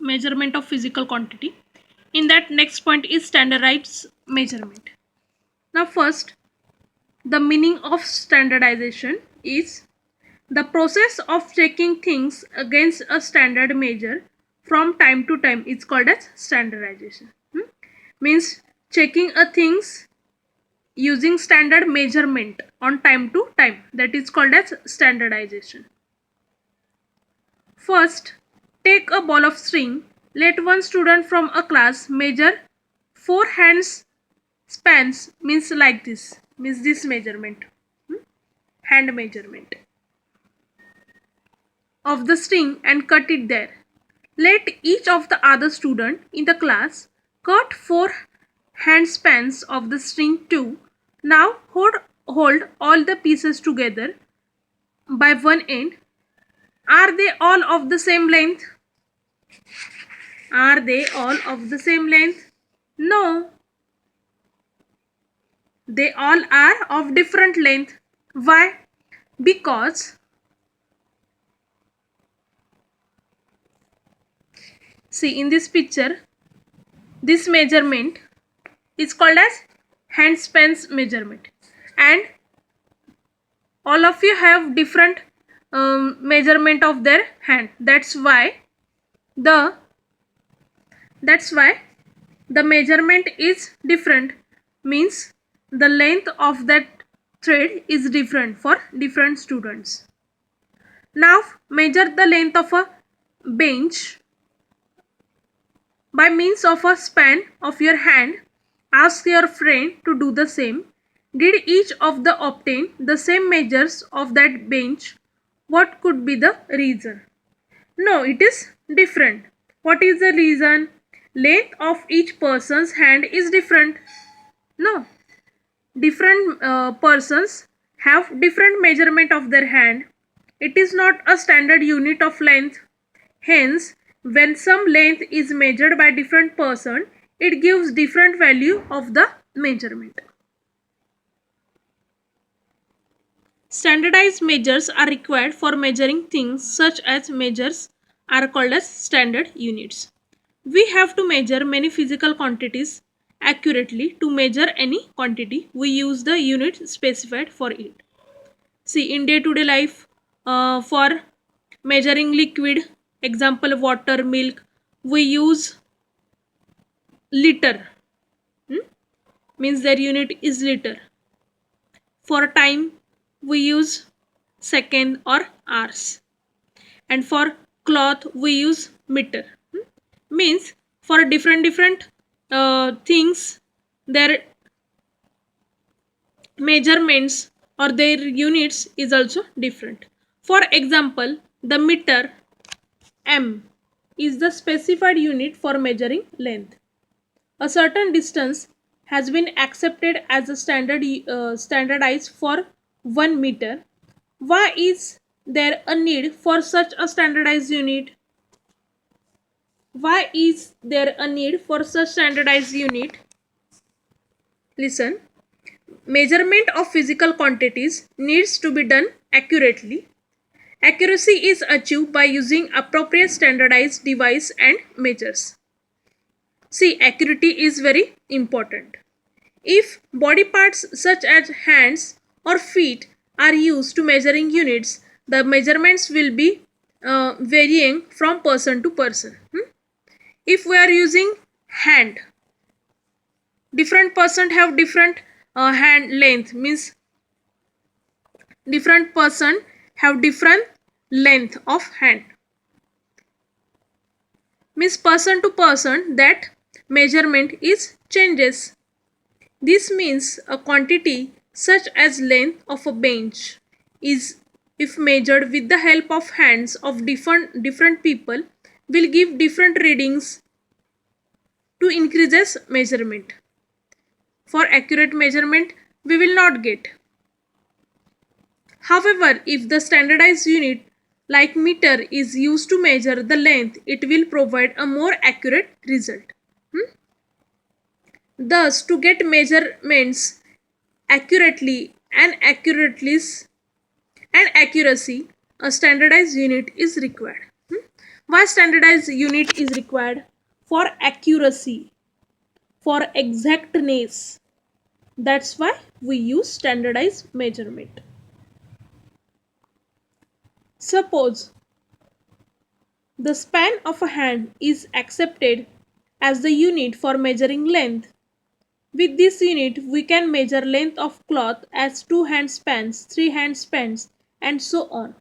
measurement of physical quantity. In that, next point is standardized measurement. Now first, the meaning of standardization is the process of checking things against a standard measure from time to time is called as standardization. Means checking a things using standard measurement on time to time, that is called as standardization. First, take a ball of string. Let one student from a class measure 4 hands spans, means like this, means this measurement, hand measurement of the string and cut it there. Let each of the other student in the class cut 4 hand spans of the string too. Now hold all the pieces together by one end. Are they all of the same length? Are they all of the same length? No. They all are of different length. Why? Because see in this picture, this measurement is called as hand spans measurement, and all of you have different measurement of their hand. That's why the measurement is different, means the length of that thread is different for different students. Now measure the length of a bench by means of a span of your hand. Ask your friend to do the same. Did each of them obtain the same measures of that bench? What could be the reason? No, it is different. What is the reason? Length of each person's hand is different. No, different persons have different measurement of their hand. It is not a standard unit of length. Hence, when some length is measured by different person, it gives different value of the measurement. Standardized measures are required for measuring things, such as measures are called as standard units. We have to measure many physical quantities accurately. To measure any quantity, we use the unit specified for it. See, in day-to-day life, for measuring liquid, example water, milk, we use liter, means their unit is liter. For time, we use second or hours, and for cloth we use meter. Means for different things, their measurements or their units is also different. For example, the meter m is the specified unit for measuring length. A certain distance has been accepted as a standardized for 1 meter. Why is there a need for such a standardized unit? Why is there a need for such standardized unit? Listen. Measurement of physical quantities needs to be done accurately. Accuracy is achieved by using appropriate standardized device and measures. See, accuracy is very important. If body parts such as hands or feet are used to measuring units, the measurements will be varying from person to person. If we are using hand, different person have different hand length, means different person have different length of hand, means person to person that measurement is changes. This means a quantity such as length of a bench is, if measured with the help of hands of different people, will give different readings to increases measurement. For accurate measurement, we will not get. However, if the standardized unit like meter is used to measure the length, it will provide a more accurate result. Thus, to get measurements accurately and accuracy, a standardized unit is required. Why standardized unit is required? For accuracy, for exactness. That's why we use standardized measurement. Suppose the span of a hand is accepted as the unit for measuring length. With this unit, we can measure length of cloth as 2 hand spans, 3 hand spans, and so on.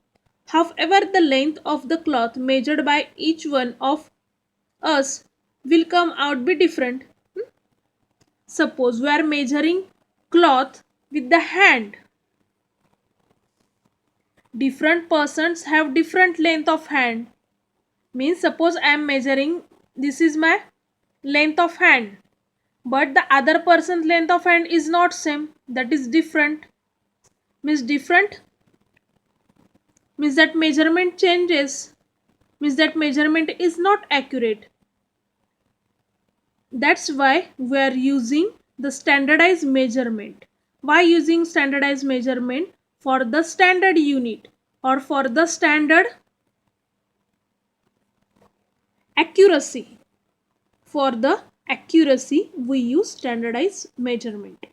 However, the length of the cloth measured by each one of us will come out be different. Suppose we are measuring cloth with the hand. Different persons have different length of hand. Means suppose I am measuring, this is my length of hand, but the other person's length of hand is not same, that is different. Means different means that measurement changes, means that measurement is not accurate. That's why we are using the standardized measurement. Why using standardized measurement? For the standard unit or for the standard accuracy. For the accuracy, we use standardized measurement.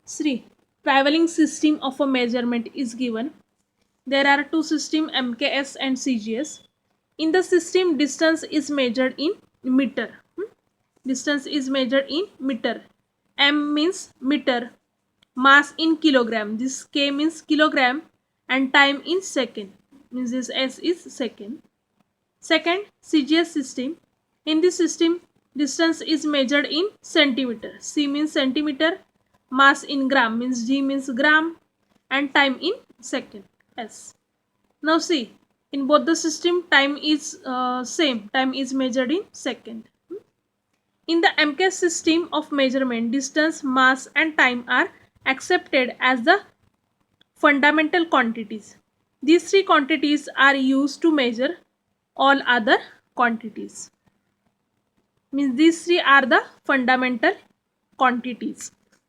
3. Traveling system of a measurement is given. There are two systems, MKS and CGS. In the system, distance is measured in meter. Distance is measured in meter. M means meter. Mass in kilogram. This K means kilogram. And time in second. Means this S is second. Second, CGS system. In this system, distance is measured in centimeter. C means centimeter. Mass in gram means G means gram. And time in second. S. Now see, in both the system, time is same. Time is measured in second. In the MKS system of measurement, distance, mass and time are accepted as the fundamental quantities. These three quantities are used to measure all other quantities. Means these three are the fundamental quantities.